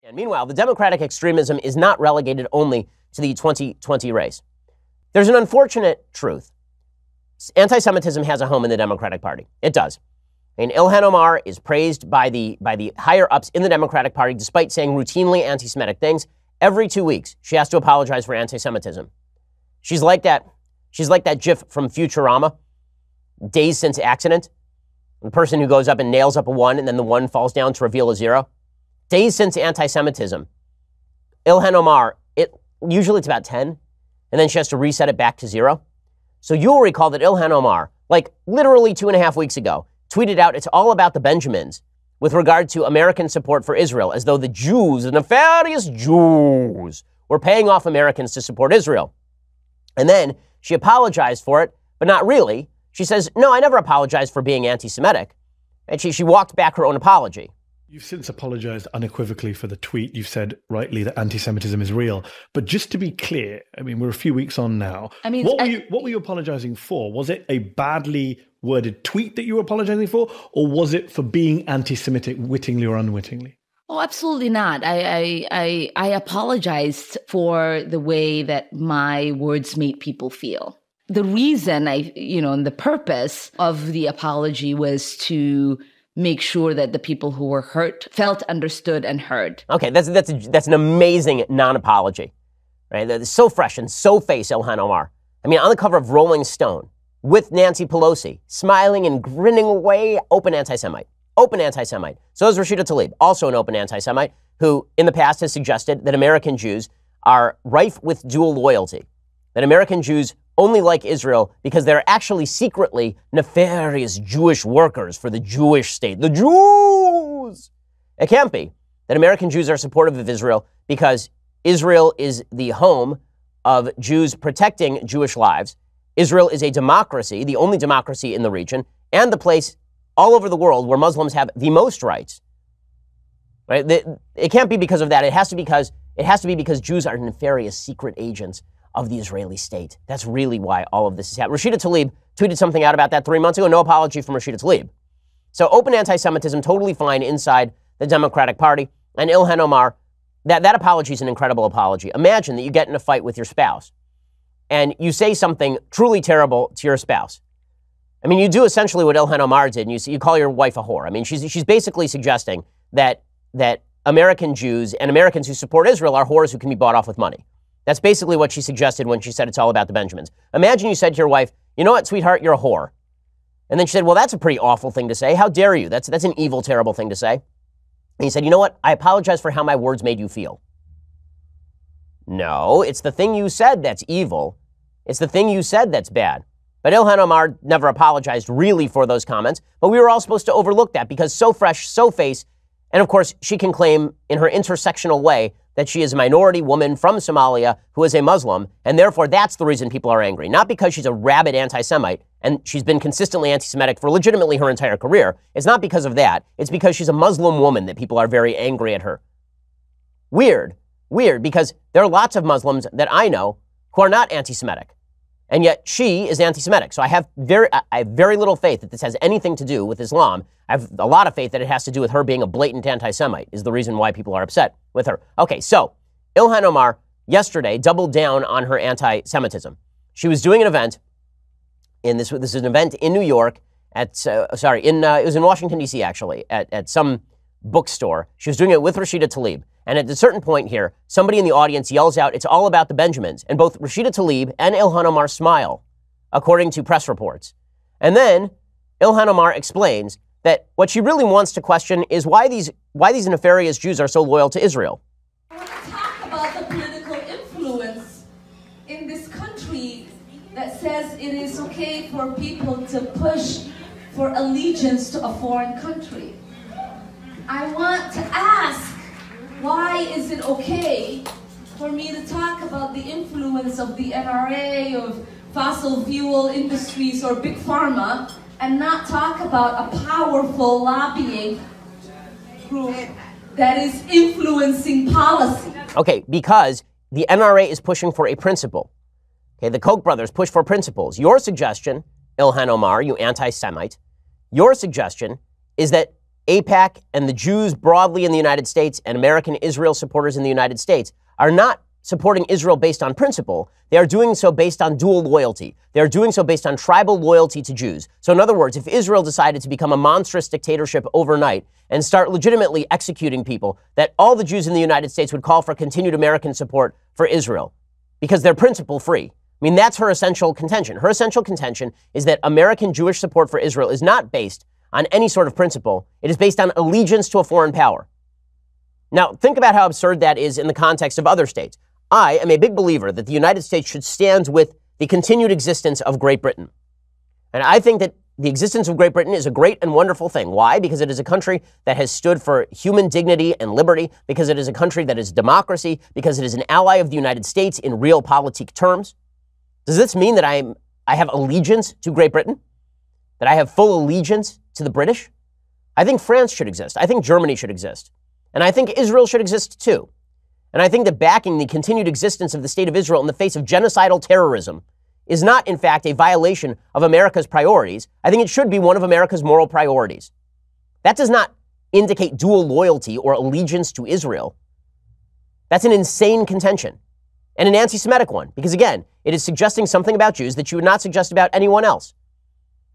And meanwhile, the Democratic extremism is not relegated only to the 2020 race. There's an unfortunate truth. Anti-Semitism has a home in the Democratic Party. It does. And Ilhan Omar is praised by the higher-ups in the Democratic Party, despite saying routinely anti-Semitic things. Every 2 weeks, she has to apologize for anti-Semitism. She's like that GIF from Futurama, days since accident. The person who goes up and nails up a 1, and then the 1 falls down to reveal a 0. Days since anti-Semitism. Ilhan Omar, usually it's about 10, and then she has to reset it back to 0. So you'll recall that Ilhan Omar, like literally 2.5 weeks ago, tweeted out it's all about the Benjamins with regard to American support for Israel, as though the Jews, the nefarious Jews, were paying off Americans to support Israel. And then she apologized for it, but not really. She says, no, I never apologized for being anti-Semitic. And she walked back her own apology. You've since apologized unequivocally for the tweet. You've said rightly that anti-Semitism is real. But just to be clear, I mean, we're a few weeks on now. I mean, what were you apologizing for? Was it a badly worded tweet that you were apologizing for? Or was it for being anti-Semitic wittingly or unwittingly? Oh, absolutely not. I apologized for the way that my words made people feel. The reason and the purpose of the apology was to make sure that the people who were hurt felt understood and heard. Okay, that's an amazing non-apology, right? That's so fresh and so face Ilhan Omar. I mean, on the cover of Rolling Stone with Nancy Pelosi, smiling and grinning away, open anti-Semite. Open anti-Semite. So is Rashida Tlaib, also an open anti-Semite, who in the past has suggested that American Jews are rife with dual loyalty, that American Jews only like Israel because they're actually secretly nefarious Jewish workers for the Jewish state. The Jews! It can't be that American Jews are supportive of Israel because Israel is the home of Jews protecting Jewish lives. Israel is a democracy, the only democracy in the region, and the place all over the world where Muslims have the most rights. Right? It can't be because of that. It has to be because Jews are nefarious secret agents of the Israeli state. That's really why all of this is happening. Rashida Tlaib tweeted something out about that 3 months ago. No apology from Rashida Tlaib. So open anti-Semitism, totally fine inside the Democratic Party. And Ilhan Omar, that apology is an incredible apology. Imagine that you get in a fight with your spouse and you say something truly terrible to your spouse. I mean, you do essentially what Ilhan Omar did, and you call your wife a whore. I mean, she's basically suggesting that American Jews and Americans who support Israel are whores who can be bought off with money. That's basically what she suggested when she said it's all about the Benjamins. Imagine you said to your wife, you know what, sweetheart, you're a whore. And then she said, well, that's a pretty awful thing to say. How dare you? That's an evil, terrible thing to say. And he said, you know what, I apologize for how my words made you feel. No, it's the thing you said that's evil. It's the thing you said that's bad. But Ilhan Omar never apologized really for those comments. But we were all supposed to overlook that because so fresh, so face. And of course, she can claim in her intersectional way that she is a minority woman from Somalia who is a Muslim, and therefore that's the reason people are angry. Not because she's a rabid anti-Semite, and she's been consistently anti-Semitic for legitimately her entire career. It's not because of that. It's because she's a Muslim woman that people are very angry at her. Weird, because there are lots of Muslims that I know who are not anti-Semitic, and yet she is anti-Semitic. So I have very little faith that this has anything to do with Islam. I have a lot of faith that it has to do with her being a blatant anti-Semite is the reason why people are upset with her. Okay, so Ilhan Omar yesterday doubled down on her anti-Semitism. She was doing an event, this is an event in New York, it was in Washington, D.C. actually, at some bookstore. She was doing it with Rashida Tlaib. And at a certain point here, somebody in the audience yells out, it's all about the Benjamins. And both Rashida Tlaib and Ilhan Omar smile, according to press reports. And then Ilhan Omar explains that what she really wants to question is why these nefarious Jews are so loyal to Israel. I want to talk about the political influence in this country that says it is okay for people to push for allegiance to a foreign country. I want to ask, why is it okay for me to talk about the influence of the NRA, of fossil fuel industries, or Big Pharma, and not talk about a powerful lobbying group that is influencing policy? Okay, because the NRA is pushing for a principle. Okay, the Koch brothers push for principles. Your suggestion, Ilhan Omar, you anti-Semite, your suggestion is that AIPAC and the Jews broadly in the United States and American Israel supporters in the United States are not supporting Israel based on principle. They are doing so based on dual loyalty. They are doing so based on tribal loyalty to Jews. So in other words, if Israel decided to become a monstrous dictatorship overnight and start legitimately executing people, that all the Jews in the United States would call for continued American support for Israel because they're principle free. I mean, that's her essential contention. Her essential contention is that American Jewish support for Israel is not based on any sort of principle. It is based on allegiance to a foreign power. Now, think about how absurd that is in the context of other states. I am a big believer that the United States should stand with the continued existence of Great Britain. And I think that the existence of Great Britain is a great and wonderful thing. Why? Because it is a country that has stood for human dignity and liberty, because it is a country that is democracy, because it is an ally of the United States in realpolitik terms. Does this mean that I have allegiance to Great Britain? That I have full allegiance to the British? I think France should exist. I think Germany should exist. And I think Israel should exist too. And I think that backing the continued existence of the state of Israel in the face of genocidal terrorism is not, in fact, a violation of America's priorities. I think it should be one of America's moral priorities. That does not indicate dual loyalty or allegiance to Israel. That's an insane contention and an anti-Semitic one, because again, it is suggesting something about Jews that you would not suggest about anyone else.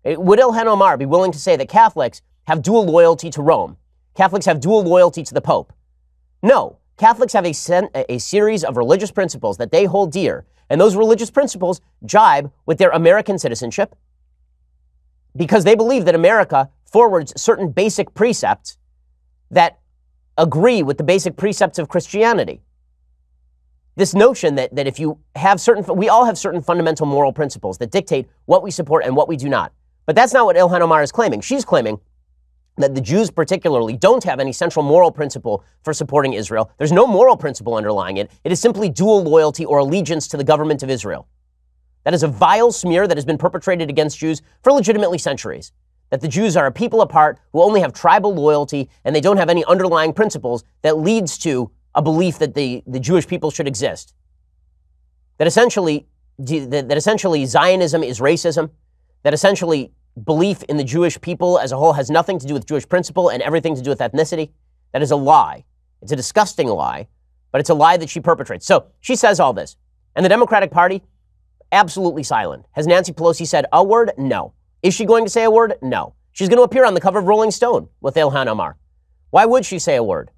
Would Ilhan Omar be willing to say that Catholics have dual loyalty to Rome? Catholics have dual loyalty to the Pope? No. Catholics have a series of religious principles that they hold dear, and those religious principles jibe with their American citizenship because they believe that America forwards certain basic precepts that agree with the basic precepts of Christianity. This notion that if you have we all have certain fundamental moral principles that dictate what we support and what we do not. But that's not what Ilhan Omar is claiming. She's claiming that the Jews particularly don't have any central moral principle for supporting Israel. There's no moral principle underlying it. It is simply dual loyalty or allegiance to the government of Israel. That is a vile smear that has been perpetrated against Jews for legitimately centuries. That the Jews are a people apart who only have tribal loyalty and they don't have any underlying principles that leads to a belief that the Jewish people should exist. That essentially Zionism is racism. That essentially belief in the Jewish people as a whole has nothing to do with Jewish principle and everything to do with ethnicity. That is a lie. It's a disgusting lie, but it's a lie that she perpetrates. So she says all this. And the Democratic Party, absolutely silent. Has Nancy Pelosi said a word? No. Is she going to say a word? No. She's going to appear on the cover of Rolling Stone with Ilhan Omar. Why would she say a word?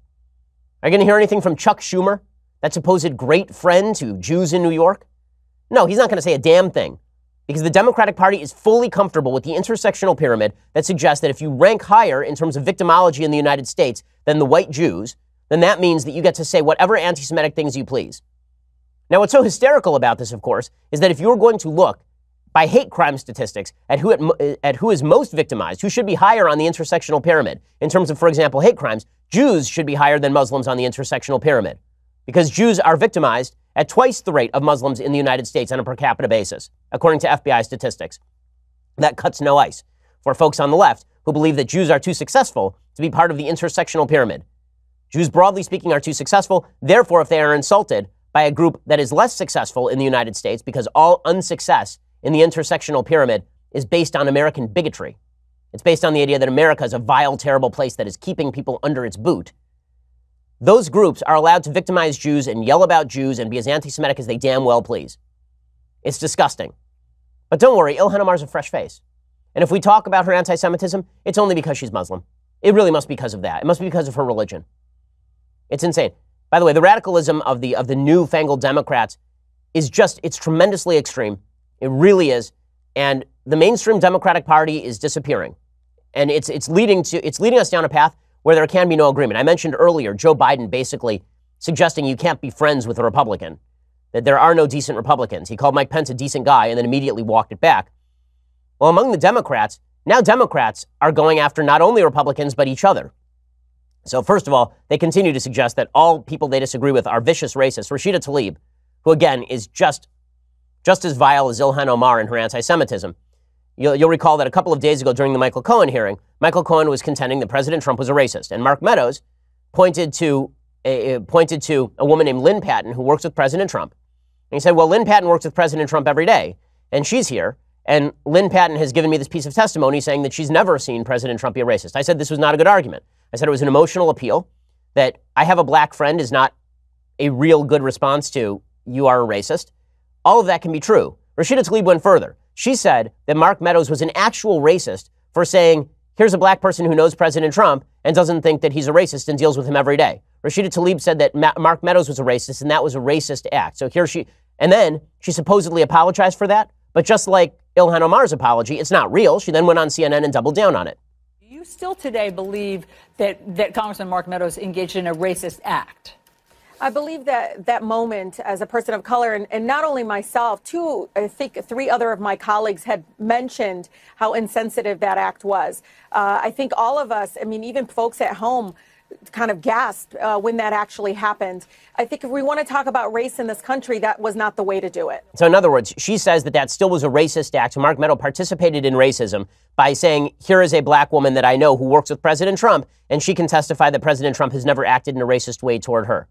Are you going to hear anything from Chuck Schumer, that supposed great friend to Jews in New York? No, he's not going to say a damn thing. Because the Democratic Party is fully comfortable with the intersectional pyramid that suggests that if you rank higher in terms of victimology in the United States than the white Jews, then that means that you get to say whatever anti-Semitic things you please. Now, what's so hysterical about this, of course, is that if you're going to look by hate crime statistics at who is most victimized, who should be higher on the intersectional pyramid in terms of, for example, hate crimes, Jews should be higher than Muslims on the intersectional pyramid because Jews are victimized at twice the rate of Muslims in the United States on a per capita basis, according to FBI statistics. That cuts no ice for folks on the left who believe that Jews are too successful to be part of the intersectional pyramid. Jews, broadly speaking, are too successful. Therefore, if they are insulted by a group that is less successful in the United States, because all unsuccess in the intersectional pyramid is based on American bigotry. It's based on the idea that America is a vile, terrible place that is keeping people under its boot. Those groups are allowed to victimize Jews and yell about Jews and be as anti-Semitic as they damn well please. It's disgusting. But don't worry, Ilhan Omar's a fresh face. And if we talk about her anti-Semitism, it's only because she's Muslim. It really must be because of that. It must be because of her religion. It's insane. By the way, the radicalism of the newfangled Democrats is it's tremendously extreme. It really is. And the mainstream Democratic Party is disappearing. And it's leading us down a path where there can be no agreement. I mentioned earlier Joe Biden basically suggesting you can't be friends with a Republican, that there are no decent Republicans. He called Mike Pence a decent guy and then immediately walked it back. Well, among the Democrats, now Democrats are going after not only Republicans, but each other. So first of all, they continue to suggest that all people they disagree with are vicious racists. Rashida Tlaib, who again is just as vile as Ilhan Omar in her anti-Semitism. You'll recall that a couple of days ago during the Michael Cohen hearing, Michael Cohen was contending that President Trump was a racist. And Mark Meadows pointed to a woman named Lynn Patton who works with President Trump. And he said, well, Lynn Patton works with President Trump every day, and she's here. And Lynn Patton has given me this piece of testimony saying that she's never seen President Trump be a racist. I said this was not a good argument. I said it was an emotional appeal, that I have a black friend is not a real good response to you are a racist. All of that can be true. Rashida Tlaib went further. She said that Mark Meadows was an actual racist for saying, here's a black person who knows President Trump and doesn't think that he's a racist and deals with him every day. Rashida Tlaib said that Mark Meadows was a racist and that was a racist act. So and then she supposedly apologized for that. But just like Ilhan Omar's apology, it's not real. She then went on CNN and doubled down on it. Do you still today believe that Congressman Mark Meadows engaged in a racist act? I believe that moment as a person of color, and not only myself, I think 3 other of my colleagues had mentioned how insensitive that act was. I think all of us, I mean, even folks at home kind of gasped when that actually happened. I think if we want to talk about race in this country, that was not the way to do it. So in other words, she says that still was a racist act. Mark Meadows participated in racism by saying, here is a black woman that I know who works with President Trump, and she can testify that President Trump has never acted in a racist way toward her.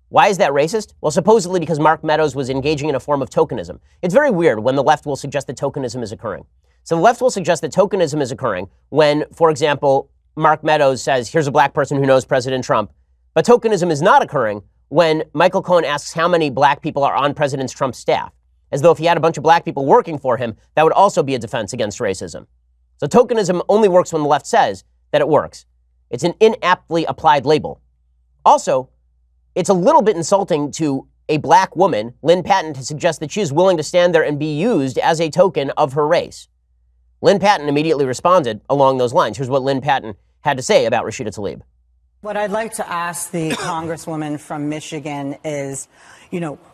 Why is that racist? Well, supposedly because Mark Meadows was engaging in a form of tokenism. It's very weird when the left will suggest that tokenism is occurring. So the left will suggest that tokenism is occurring when, for example, Mark Meadows says, here's a black person who knows President Trump. But tokenism is not occurring when Michael Cohen asks how many black people are on President Trump's staff, as though if he had a bunch of black people working for him, that would also be a defense against racism. So tokenism only works when the left says that it works. It's an inaptly applied label. Also, it's a little bit insulting to a black woman, Lynn Patton, to suggest that she is willing to stand there and be used as a token of her race. Lynn Patton immediately responded along those lines. Here's what Lynn Patton had to say about Rashida Tlaib. What I'd like to ask the congresswoman from Michigan is,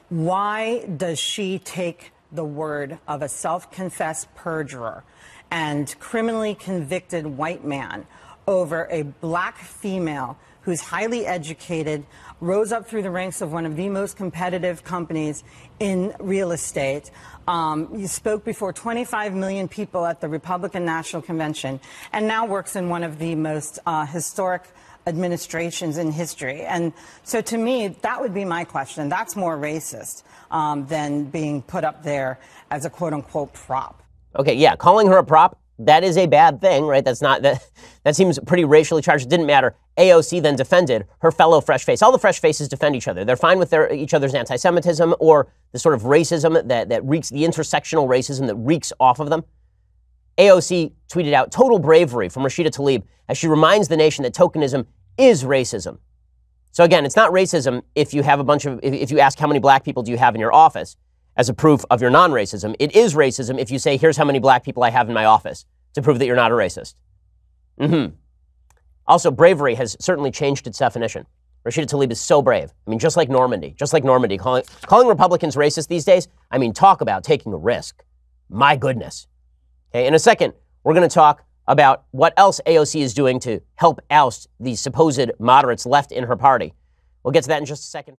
why does she take the word of a self-confessed perjurer and criminally convicted white man over a black female who's highly educated, rose up through the ranks of one of the most competitive companies in real estate? You spoke before 25 million people at the Republican National Convention and now works in one of the most historic administrations in history. And so to me, that would be my question. That's more racist than being put up there as a quote unquote prop. Okay, yeah, calling her a prop, that is a bad thing, right? That seems pretty racially charged. It didn't matter. AOC then defended her fellow fresh face. All the fresh faces defend each other. They're fine with each other's anti-Semitism or the sort of racism that reeks, the intersectional racism that reeks off of them. AOC tweeted out total bravery from Rashida Tlaib as she reminds the nation that tokenism is racism. So again, it's not racism if you have if you ask how many black people do you have in your office as a proof of your non-racism. It is racism if you say, here's how many black people I have in my office to prove that you're not a racist. Also, bravery has certainly changed its definition. Rashida Tlaib is so brave. I mean, just like Normandy, calling Republicans racist these days, I mean, talk about taking a risk. My goodness. Okay, in a second, we're going to talk about what else AOC is doing to help oust the supposed moderates left in her party. We'll get to that in just a second.